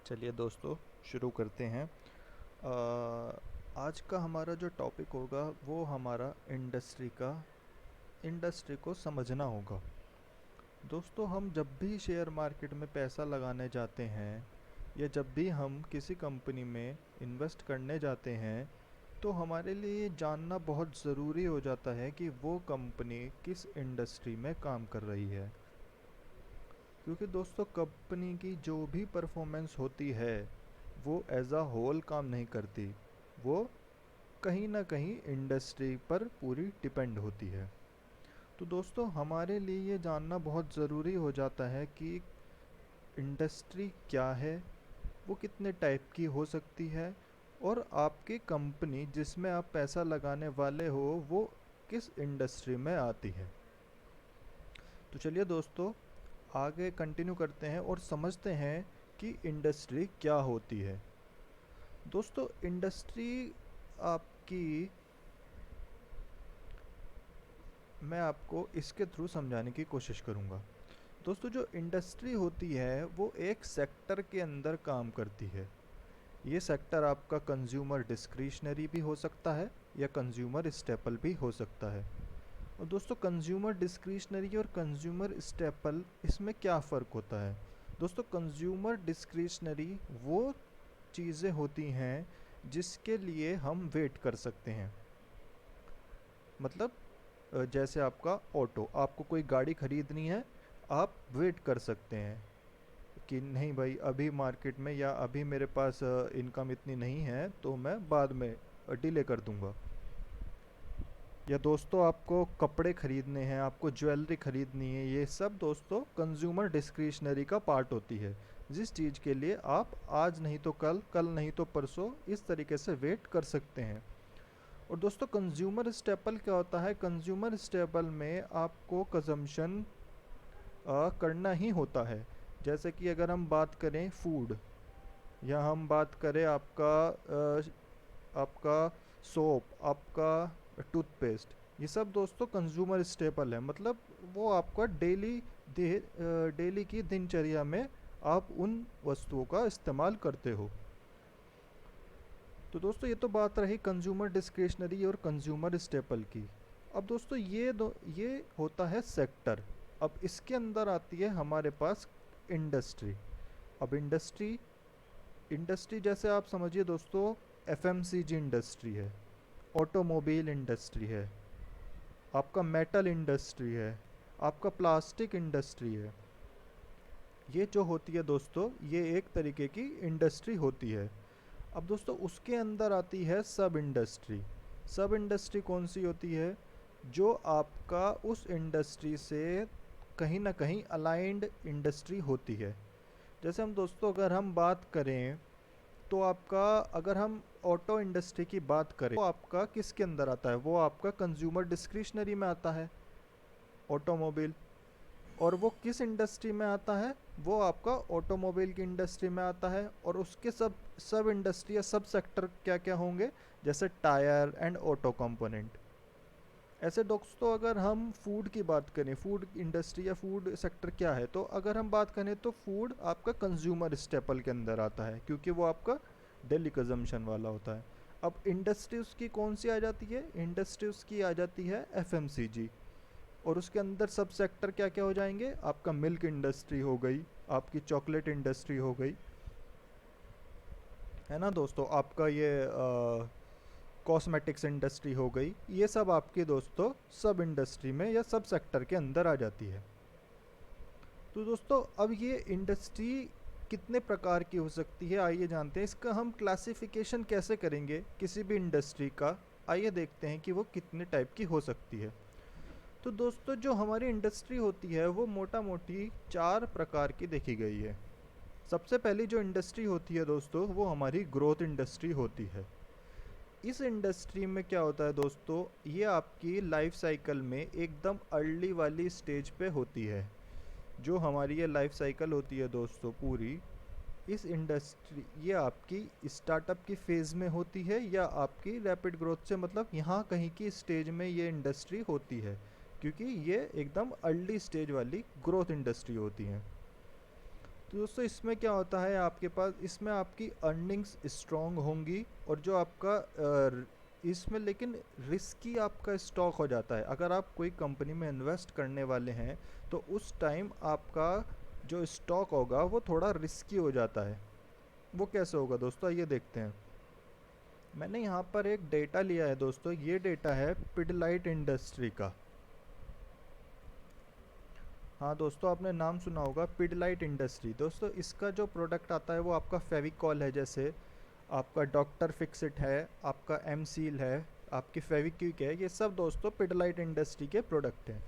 चलिए दोस्तों, शुरू करते हैं। आज का हमारा जो टॉपिक होगा वो हमारा इंडस्ट्री को समझना होगा। दोस्तों, हम जब भी शेयर मार्केट में पैसा लगाने जाते हैं या जब भी हम किसी कंपनी में इन्वेस्ट करने जाते हैं, तो हमारे लिए ये जानना बहुत ज़रूरी हो जाता है कि वो कंपनी किस इंडस्ट्री में काम कर रही है। क्योंकि दोस्तों, कंपनी की जो भी परफॉर्मेंस होती है वो एज अ होल काम नहीं करती, वो कहीं ना कहीं इंडस्ट्री पर पूरी डिपेंड होती है। तो दोस्तों, हमारे लिए ये जानना बहुत ज़रूरी हो जाता है कि इंडस्ट्री क्या है, वो कितने टाइप की हो सकती है, और आपकी कंपनी जिसमें आप पैसा लगाने वाले हो वो किस इंडस्ट्री में आती है। तो चलिए दोस्तों, आगे कंटिन्यू करते हैं और समझते हैं कि इंडस्ट्री क्या होती है। दोस्तों, इंडस्ट्री आपकी मैं आपको इसके थ्रू समझाने की कोशिश करूंगा। दोस्तों, जो इंडस्ट्री होती है वो एक सेक्टर के अंदर काम करती है। ये सेक्टर आपका कंज्यूमर डिस्क्रिशनरी भी हो सकता है या कंज्यूमर स्टेपल भी हो सकता है। और दोस्तों, कंज्यूमर डिस्क्रिशनरी और कंज्यूमर स्टेपल, इसमें क्या फ़र्क होता है? दोस्तों, कंज्यूमर डिस्क्रिशनरी वो चीज़ें होती हैं जिसके लिए हम वेट कर सकते हैं। मतलब जैसे आपका ऑटो, आपको कोई गाड़ी खरीदनी है, आप वेट कर सकते हैं कि नहीं भाई, अभी मार्केट में या अभी मेरे पास इनकम इतनी नहीं है तो मैं बाद में डिले कर दूंगा। या दोस्तों, आपको कपड़े खरीदने हैं, आपको ज्वेलरी खरीदनी है, ये सब दोस्तों कंज्यूमर डिस्क्रिशनरी का पार्ट होती है, जिस चीज़ के लिए आप आज नहीं तो कल, कल नहीं तो परसों इस तरीके से वेट कर सकते हैं। और दोस्तों, कंज्यूमर स्टेपल क्या होता है? कंज्यूमर स्टेपल में आपको कंजम्पशन करना ही होता है। जैसे कि अगर हम बात करें फूड, या हम बात करें आपका सोप, आपका टूथपेस्ट, ये सब दोस्तों कंज्यूमर स्टेपल है। मतलब वो आपका डेली की दिनचर्या में आप उन वस्तुओं का इस्तेमाल करते हो। तो दोस्तों, ये तो बात रही कंज्यूमर डिस्क्रिशनरी और कंज्यूमर स्टेपल की। अब दोस्तों, ये होता है सेक्टर। अब इसके अंदर आती है हमारे पास इंडस्ट्री। अब इंडस्ट्री जैसे आप समझिए दोस्तों, एफएमसीजी इंडस्ट्री है, ऑटोमोबाइल इंडस्ट्री है, आपका मेटल इंडस्ट्री है, आपका प्लास्टिक इंडस्ट्री है। ये जो होती है दोस्तों, ये एक तरीके की इंडस्ट्री होती है। अब दोस्तों, उसके अंदर आती है सब इंडस्ट्री। सब इंडस्ट्री कौन सी होती है? जो आपका उस इंडस्ट्री से कहीं ना कहीं अलाइंड इंडस्ट्री होती है। जैसे हम दोस्तों, अगर हम बात करें तो आपका, अगर हम ऑटो इंडस्ट्री की बात करें तो आपका किसके अंदर आता है? वो आपका कंज्यूमर डिस्क्रिशनरी में आता है, ऑटोमोबाइल। और वो किस इंडस्ट्री में आता है? वो आपका ऑटोमोबाइल की इंडस्ट्री में आता है। और उसके सब सब इंडस्ट्री या सब सेक्टर क्या क्या होंगे? जैसे टायर एंड ऑटो कंपोनेंट। ऐसे दोस्तों, अगर हम फूड की बात करें, फूड इंडस्ट्री या फूड सेक्टर क्या है, तो अगर हम बात करें तो फूड आपका कंज्यूमर स्टेपल के अंदर आता है, क्योंकि वो आपका डेली कंजम्पशन वाला होता है। अब इंडस्ट्री उसकी कौन सी आ जाती है? इंडस्ट्री उसकी आ जाती है एफएमसीजी। और उसके अंदर सब सेक्टर क्या क्या हो जाएंगे? आपका मिल्क इंडस्ट्री हो गई, आपकी चॉकलेट इंडस्ट्री हो गई, है ना दोस्तों, आपका ये कॉस्मेटिक्स इंडस्ट्री हो गई। ये सब आपके दोस्तों सब इंडस्ट्री में या सब सेक्टर के अंदर आ जाती है। तो दोस्तों, अब ये इंडस्ट्री कितने प्रकार की हो सकती है, आइए जानते हैं। इसका हम क्लासिफिकेशन कैसे करेंगे किसी भी इंडस्ट्री का? आइए देखते हैं कि वो कितने टाइप की हो सकती है। तो दोस्तों, जो हमारी इंडस्ट्री होती है वो मोटा मोटी 4 प्रकार की देखी गई है। सबसे पहली जो इंडस्ट्री होती है दोस्तों, वो हमारी ग्रोथ इंडस्ट्री होती है। इस इंडस्ट्री में क्या होता है दोस्तों, ये आपकी लाइफ साइकिल में एकदम अर्ली वाली स्टेज पे होती है। जो हमारी ये लाइफ साइकिल होती है दोस्तों पूरी, इस इंडस्ट्री, ये आपकी स्टार्टअप की फेज़ में होती है या आपकी रैपिड ग्रोथ से, मतलब यहाँ कहीं की स्टेज में ये इंडस्ट्री होती है, क्योंकि ये एकदम अर्ली स्टेज वाली ग्रोथ इंडस्ट्री होती है। तो दोस्तों इसमें क्या होता है, आपके पास इसमें आपकी अर्निंग्स स्ट्रॉन्ग होंगी, और जो आपका इसमें लेकिन रिस्की आपका स्टॉक हो जाता है। अगर आप कोई कंपनी में इन्वेस्ट करने वाले हैं तो उस टाइम आपका जो स्टॉक होगा वो थोड़ा रिस्की हो जाता है। वो कैसे होगा दोस्तों, ये देखते हैं। मैंने यहाँ पर एक डेटा लिया है दोस्तों, ये डेटा है पिडलाइट इंडस्ट्री का। हाँ दोस्तों, आपने नाम सुना होगा पिडलाइट इंडस्ट्री। दोस्तों इसका जो प्रोडक्ट आता है वो आपका फेविकॉल है, जैसे आपका डॉक्टर फिक्सिट है, आपका एम सील है, आपकी फेविक्विक है, ये सब दोस्तों पिडलाइट इंडस्ट्री के प्रोडक्ट हैं।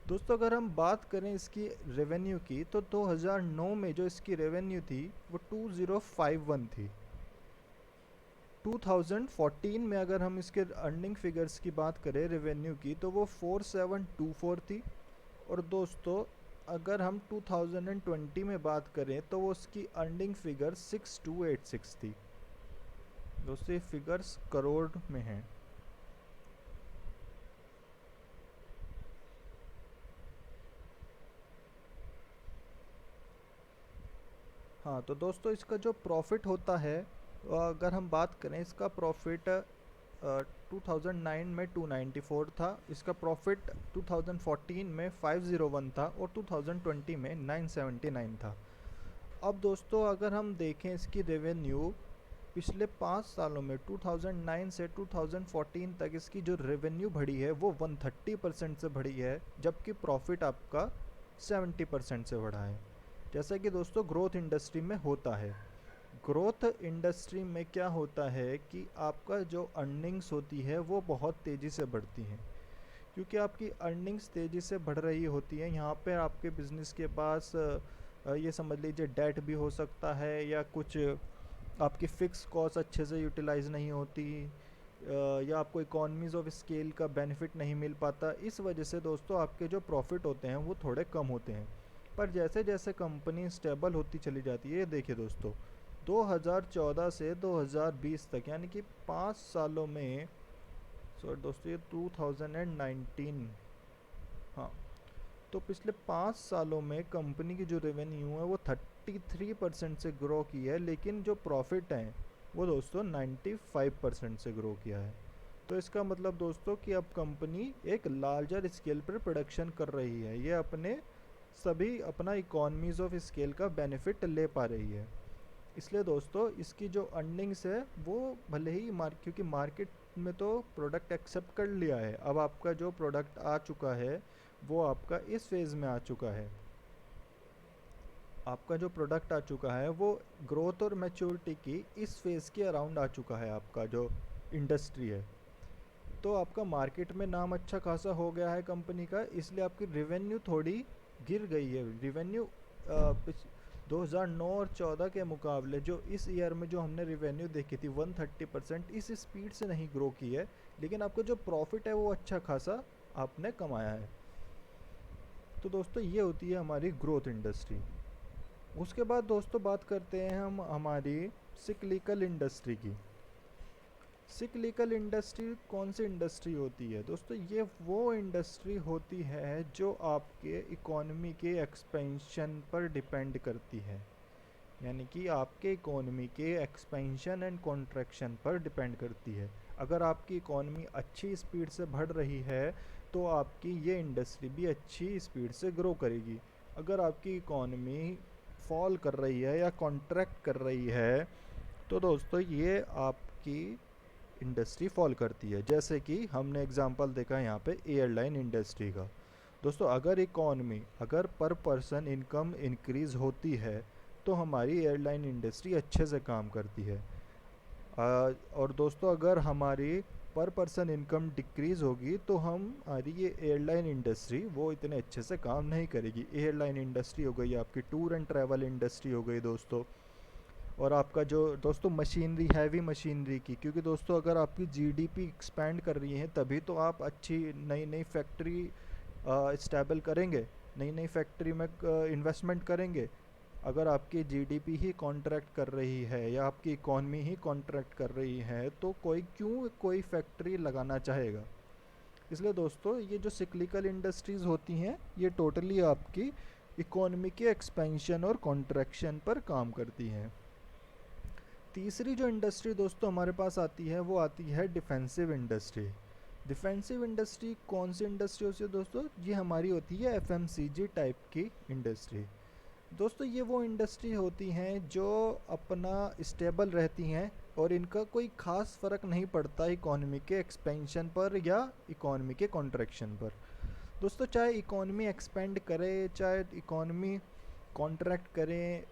दोस्तों अगर हम बात करें इसकी रेवेन्यू की, तो 2009 में जो इसकी रेवेन्यू थी वो 2051 थी। 2014 में अगर हम इसके अर्निंग फिगर्स की बात करें रेवेन्यू की, तो वो 4724 थी। और दोस्तों अगर हम 2020 में बात करें तो वो उसकी अर्निंग फिगर 6286 थी। दोस्तों ये फिगर्स करोड़ में हैं। हाँ तो दोस्तों इसका जो प्रॉफिट होता है, अगर हम बात करें इसका प्रॉफिट 2009 में 294 था, इसका प्रॉफिट 2014 में 501 था, और 2020 में 979 था। अब दोस्तों अगर हम देखें इसकी रेवेन्यू पिछले 5 सालों में 2009 से 2014 तक इसकी जो रेवेन्यू बढ़ी है वो 130% से बढ़ी है, जबकि प्रॉफिट आपका 70% से बढ़ा है। जैसा कि दोस्तों ग्रोथ इंडस्ट्री में होता है, ग्रोथ इंडस्ट्री में क्या होता है कि आपका जो अर्निंग्स होती है वो बहुत तेज़ी से बढ़ती हैं, क्योंकि आपकी अर्निंग्स तेज़ी से बढ़ रही होती है। यहाँ पे आपके बिजनेस के पास ये समझ लीजिए डेट भी हो सकता है, या कुछ आपकी फ़िक्स कॉस्ट अच्छे से यूटिलाइज नहीं होती, या आपको इकोनॉमीज़ ऑफ स्केल का बेनिफिट नहीं मिल पाता। इस वजह से दोस्तों आपके जो प्रॉफिट होते हैं वो थोड़े कम होते हैं। पर जैसे जैसे कंपनी स्टेबल होती चली जाती है, ये देखिए दोस्तों 2014 से 2020 तक, यानी कि 5 सालों में, सॉरी दोस्तों ये 2019, हाँ, तो पिछले 5 सालों में कंपनी की जो रेवेन्यू है वो 33% से ग्रो की है, लेकिन जो प्रॉफिट हैं वो दोस्तों 95% से ग्रो किया है। तो इसका मतलब दोस्तों कि अब कंपनी एक लार्जर स्केल पर प्रोडक्शन कर रही है, ये अपने सभी अपना इकोनॉमीज़ ऑफ स्केल का बेनिफिट ले पा रही है। इसलिए दोस्तों इसकी जो अर्निंग्स है वो भले ही क्योंकि मार्केट में तो प्रोडक्ट एक्सेप्ट कर लिया है, अब आपका जो प्रोडक्ट आ चुका है वो आपका इस फेज़ में आ चुका है। आपका जो प्रोडक्ट आ चुका है वो ग्रोथ और मैच्योरिटी की इस फेज़ के अराउंड आ चुका है, आपका जो इंडस्ट्री है। तो आपका मार्केट में नाम अच्छा खासा हो गया है कंपनी का, इसलिए आपकी रेवेन्यू थोड़ी गिर गई है। रेवेन्यू 2009 और 14 के मुकाबले जो इस ईयर में जो हमने रेवेन्यू देखी थी 130% इस स्पीड से नहीं ग्रो की है, लेकिन आपको जो प्रॉफिट है वो अच्छा खासा आपने कमाया है। तो दोस्तों ये होती है हमारी ग्रोथ इंडस्ट्री। उसके बाद दोस्तों बात करते हैं हम हमारी सिक्लिकल इंडस्ट्री की। सिक्लिकल इंडस्ट्री कौन सी इंडस्ट्री होती है दोस्तों, ये वो इंडस्ट्री होती है जो आपके इकोनॉमी के एक्सपेंशन पर डिपेंड करती है, यानी कि आपके इकोनॉमी के एक्सपेंशन एंड कॉन्ट्रैक्शन पर डिपेंड करती है। अगर आपकी इकोनॉमी अच्छी स्पीड से बढ़ रही है तो आपकी ये इंडस्ट्री भी अच्छी स्पीड से ग्रो करेगी। अगर आपकी इकोनॉमी फॉल कर रही है या कॉन्ट्रैक्ट कर रही है तो दोस्तों ये आपकी इंडस्ट्री फॉल करती है। जैसे कि हमने एग्जांपल देखा है यहाँ पे एयरलाइन इंडस्ट्री का। दोस्तों अगर इकोनॉमी, अगर पर पर्सन इनकम इंक्रीज़ होती है तो हमारी एयरलाइन इंडस्ट्री अच्छे से काम करती है। और दोस्तों अगर हमारी पर पर्सन इनकम डिक्रीज़ होगी तो हमारी ये एयरलाइन इंडस्ट्री वो इतने अच्छे से काम नहीं करेगी। एयरलाइन इंडस्ट्री हो गई आपकी, टूर एंड ट्रैवल इंडस्ट्री हो गई दोस्तों, और आपका जो दोस्तों मशीनरी, हैवी मशीनरी की, क्योंकि दोस्तों अगर आपकी जीडीपी एक्सपैंड कर रही है तभी तो आप अच्छी नई नई फैक्ट्री स्टैबल करेंगे, नई नई फैक्ट्री में इन्वेस्टमेंट करेंगे। अगर आपकी जीडीपी ही कॉन्ट्रैक्ट कर रही है या आपकी इकॉनमी ही कॉन्ट्रैक्ट कर रही है तो कोई फैक्ट्री लगाना चाहेगा। इसलिए दोस्तों ये जो सिक्लिकल इंडस्ट्रीज़ होती हैं ये टोटली आपकी इकोनॉमी के एक्सपेंशन और कॉन्ट्रैक्शन पर काम करती हैं। तीसरी जो इंडस्ट्री दोस्तों हमारे पास आती है वो आती है डिफेंसिव इंडस्ट्री। डिफेंसिव इंडस्ट्री कौन सी इंडस्ट्री होती है दोस्तों? ये हमारी होती है एफएमसीजी टाइप की इंडस्ट्री। दोस्तों ये वो इंडस्ट्री होती हैं जो अपना स्टेबल रहती हैं और इनका कोई ख़ास फ़र्क नहीं पड़ता इकोनॉमी के एक्सपेंशन पर या इकोनॉमी के कॉन्ट्रैक्शन पर। दोस्तों चाहे इकोनॉमी एक्सपेंड करे चाहे इकोनॉमी कॉन्ट्रैक्ट करें,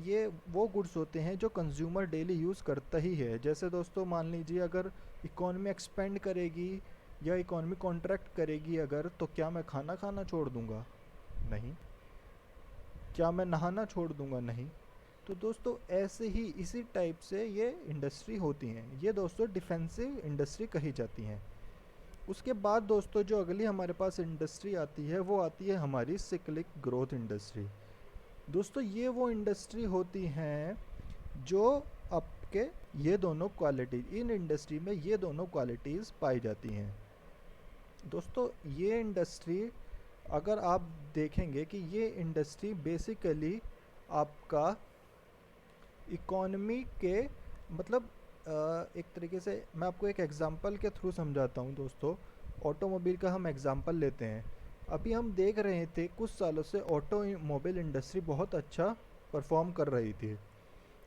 ये वो गुड्स होते हैं जो कंज्यूमर डेली यूज़ करता ही है। जैसे दोस्तों मान लीजिए अगर इकोनॉमी एक्सपेंड करेगी या इकोनॉमी कॉन्ट्रैक्ट करेगी अगर, तो क्या मैं खाना खाना छोड़ दूंगा? नहीं। क्या मैं नहाना छोड़ दूंगा? नहीं। तो दोस्तों ऐसे ही इसी टाइप से ये इंडस्ट्री होती हैं, ये दोस्तों डिफेंसिव इंडस्ट्री कही जाती हैं। उसके बाद दोस्तों जो अगली हमारे पास इंडस्ट्री आती है वो आती है हमारी सिक्लिक ग्रोथ इंडस्ट्री। दोस्तों ये वो इंडस्ट्री होती हैं जो आपके ये दोनों क्वालिटी, इन इंडस्ट्री में ये दोनों क्वालिटीज़ पाई जाती हैं। दोस्तों ये इंडस्ट्री अगर आप देखेंगे कि ये इंडस्ट्री बेसिकली आपका इकोनॉमी के मतलब एक तरीके से मैं आपको एक एग्जांपल के थ्रू समझाता हूँ दोस्तों। ऑटोमोबाइल का हम एग्जांपल लेते हैं। अभी हम देख रहे थे कुछ सालों से ऑटोमोबाइल इंडस्ट्री बहुत अच्छा परफॉर्म कर रही थी,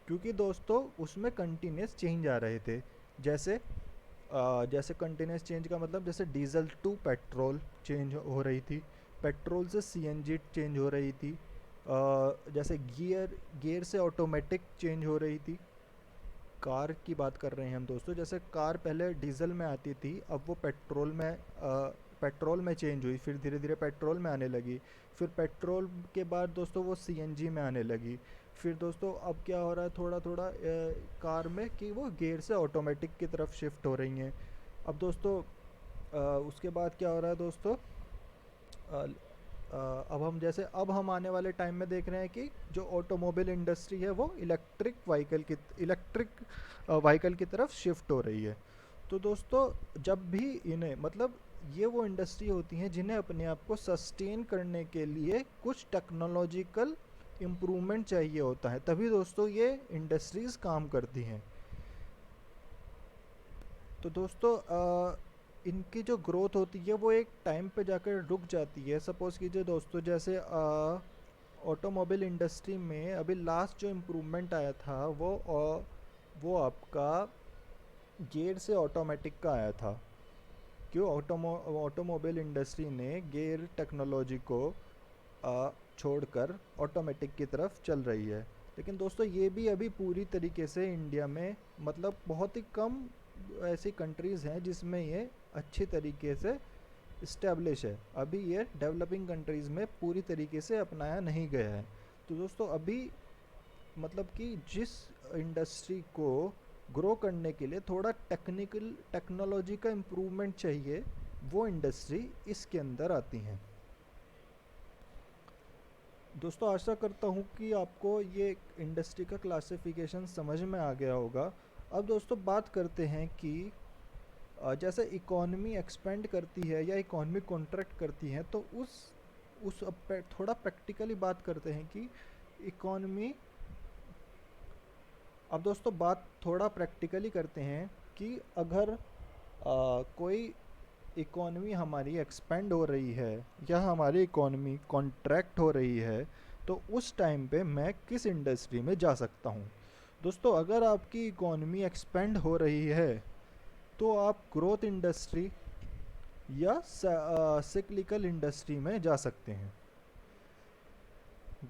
क्योंकि दोस्तों उसमें कंटिन्यूस चेंज आ रहे थे। जैसे जैसे कंटिन्यूस चेंज का मतलब जैसे डीजल टू पेट्रोल चेंज हो रही थी, पेट्रोल से सीएनजी चेंज हो रही थी, जैसे गियर से ऑटोमेटिक चेंज हो रही थी। कार की बात कर रहे हैं हम दोस्तों, जैसे कार पहले डीजल में आती थी, अब वो पेट्रोल में चेंज हुई, फिर धीरे धीरे पेट्रोल में आने लगी, फिर पेट्रोल के बाद दोस्तों वो सीएनजी में आने लगी। फिर दोस्तों अब क्या हो रहा है थोड़ा थोड़ा कार में कि वो गियर से ऑटोमेटिक की तरफ शिफ्ट हो रही हैं। अब दोस्तों उसके बाद क्या हो रहा है दोस्तों, अब हम आने वाले टाइम में देख रहे हैं कि जो ऑटोमोबाइल इंडस्ट्री है वो इलेक्ट्रिक व्हीकल की तरफ शिफ्ट हो रही है। तो दोस्तों जब भी इन्हें मतलब ये वो इंडस्ट्री होती हैं जिन्हें अपने आप को सस्टेन करने के लिए कुछ टेक्नोलॉजिकल इम्प्रूवमेंट चाहिए होता है, तभी दोस्तों ये इंडस्ट्रीज़ काम करती हैं। तो दोस्तों इनकी जो ग्रोथ होती है वो एक टाइम पे जाकर रुक जाती है। सपोज़ कीजिए दोस्तों जैसे ऑटोमोबाइल इंडस्ट्री में अभी लास्ट जो इम्प्रूवमेंट आया था वो आपका गियर से ऑटोमेटिक का आया था। क्यों? ऑटोमोबाइल इंडस्ट्री ने गियर टेक्नोलॉजी को छोड़कर ऑटोमेटिक की तरफ चल रही है। लेकिन दोस्तों ये भी अभी पूरी तरीके से इंडिया में मतलब बहुत ही कम ऐसी कंट्रीज़ हैं जिसमें ये अच्छी तरीके से इस्टेब्लिश है। अभी ये डेवलपिंग कंट्रीज़ में पूरी तरीके से अपनाया नहीं गया है। तो दोस्तों अभी मतलब कि जिस इंडस्ट्री को ग्रो करने के लिए थोड़ा टेक्नोलॉजी का इम्प्रूवमेंट चाहिए, वो इंडस्ट्री इसके अंदर आती हैं। दोस्तों आशा करता हूँ कि आपको ये इंडस्ट्री का क्लासिफिकेशन समझ में आ गया होगा। अब दोस्तों बात करते हैं कि जैसे इकोनॉमी एक्सपेंड करती है या इकोनॉमी कॉन्ट्रैक्ट करती है, तो थोड़ा प्रैक्टिकली बात करते हैं कि इकोनॉमी अब दोस्तों बात थोड़ा प्रैक्टिकली करते हैं कि अगर कोई इकोनॉमी हमारी एक्सपेंड हो रही है या हमारी इकोनॉमी कॉन्ट्रैक्ट हो रही है, तो उस टाइम पे मैं किस इंडस्ट्री में जा सकता हूँ। दोस्तों अगर आपकी इकोनॉमी एक्सपेंड हो रही है तो आप ग्रोथ इंडस्ट्री या सिक्लिकल इंडस्ट्री में जा सकते हैं।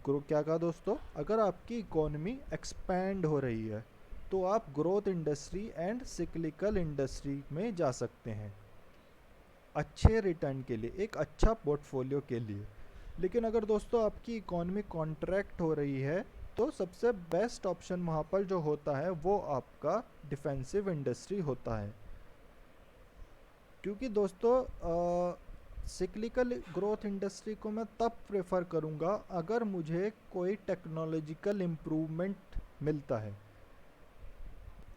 क्या कहा दोस्तों? अगर आपकी इकोनॉमी एक्सपैंड हो रही है तो आप growth industry and cyclical industry में जा सकते हैं अच्छे रिटर्न के लिए, एक अच्छा पोर्टफोलियो के लिए। लेकिन अगर दोस्तों आपकी इकोनॉमी कॉन्ट्रैक्ट हो रही है तो सबसे बेस्ट ऑप्शन वहाँ पर जो होता है वो आपका डिफेंसिव इंडस्ट्री होता है। क्योंकि दोस्तों सिक्लिकल ग्रोथ इंडस्ट्री को मैं तब प्रेफर करूँगा अगर मुझे कोई टेक्नोलॉजिकल इम्प्रूवमेंट मिलता है।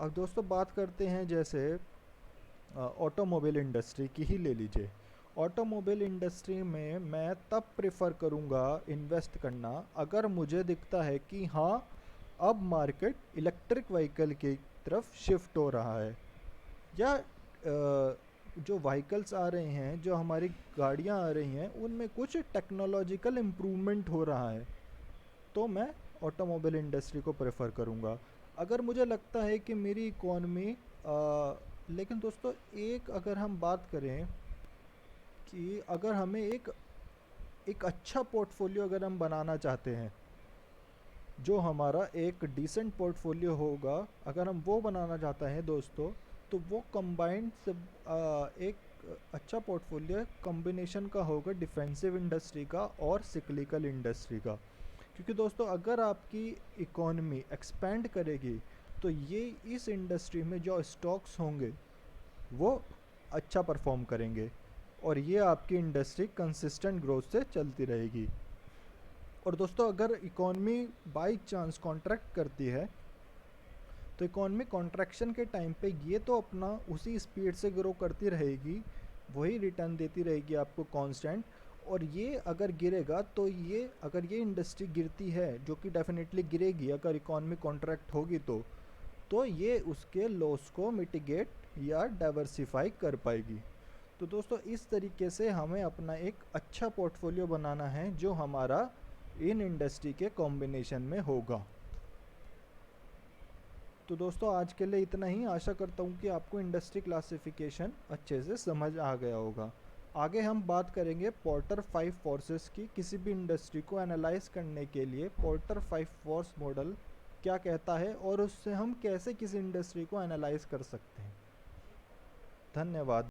अब दोस्तों बात करते हैं जैसे ऑटोमोबाइल इंडस्ट्री की ही ले लीजिए। ऑटोमोबाइल इंडस्ट्री में मैं तब प्रेफर करूँगा इन्वेस्ट करना अगर मुझे दिखता है कि हाँ, अब मार्केट इलेक्ट्रिक व्हीकल की तरफ शिफ्ट हो रहा है, या जो व्हीकल्स आ रहे हैं, जो हमारी गाड़ियाँ आ रही हैं, उनमें कुछ टेक्नोलॉजिकल इम्प्रूवमेंट हो रहा है, तो मैं ऑटोमोबाइल इंडस्ट्री को प्रेफर करूँगा। अगर मुझे लगता है कि मेरी इकॉनमी लेकिन दोस्तों एक अगर हम बात करें कि अगर हमें एक एक अच्छा पोर्टफोलियो अगर हम बनाना चाहते हैं, जो हमारा एक डिसेंट पोर्टफोलियो होगा, अगर हम वो बनाना चाहते हैं दोस्तों, तो वो कंबाइंड एक अच्छा पोर्टफोलियो कॉम्बिनेशन का होगा डिफेंसिव इंडस्ट्री का और सिक्लिकल इंडस्ट्री का। क्योंकि दोस्तों अगर आपकी इकॉनमी एक्सपेंड करेगी तो ये इस इंडस्ट्री में जो स्टॉक्स होंगे वो अच्छा परफॉर्म करेंगे, और ये आपकी इंडस्ट्री कंसिस्टेंट ग्रोथ से चलती रहेगी। और दोस्तों अगर इकॉनमी बाई चांस कॉन्ट्रैक्ट करती है, तो इकॉनमी कॉन्ट्रैक्शन के टाइम पे ये तो अपना उसी स्पीड से ग्रो करती रहेगी, वही रिटर्न देती रहेगी आपको कांस्टेंट। और ये अगर गिरेगा तो ये अगर ये इंडस्ट्री गिरती है, जो कि डेफिनेटली गिरेगी अगर इकॉनमी कॉन्ट्रैक्ट होगी, तो ये उसके लॉस को मिटिगेट या डाइवर्सिफाई कर पाएगी। तो दोस्तों इस तरीके से हमें अपना एक अच्छा पोर्टफोलियो बनाना है जो हमारा इन इंडस्ट्री के कॉम्बिनेशन में होगा। तो दोस्तों आज के लिए इतना ही। आशा करता हूँ कि आपको इंडस्ट्री क्लासिफिकेशन अच्छे से समझ आ गया होगा। आगे हम बात करेंगे पोर्टर 5 फोर्सेस की। किसी भी इंडस्ट्री को एनालाइज करने के लिए पोर्टर 5 फोर्स मॉडल क्या कहता है और उससे हम कैसे किसी इंडस्ट्री को एनालाइज कर सकते हैं। धन्यवाद।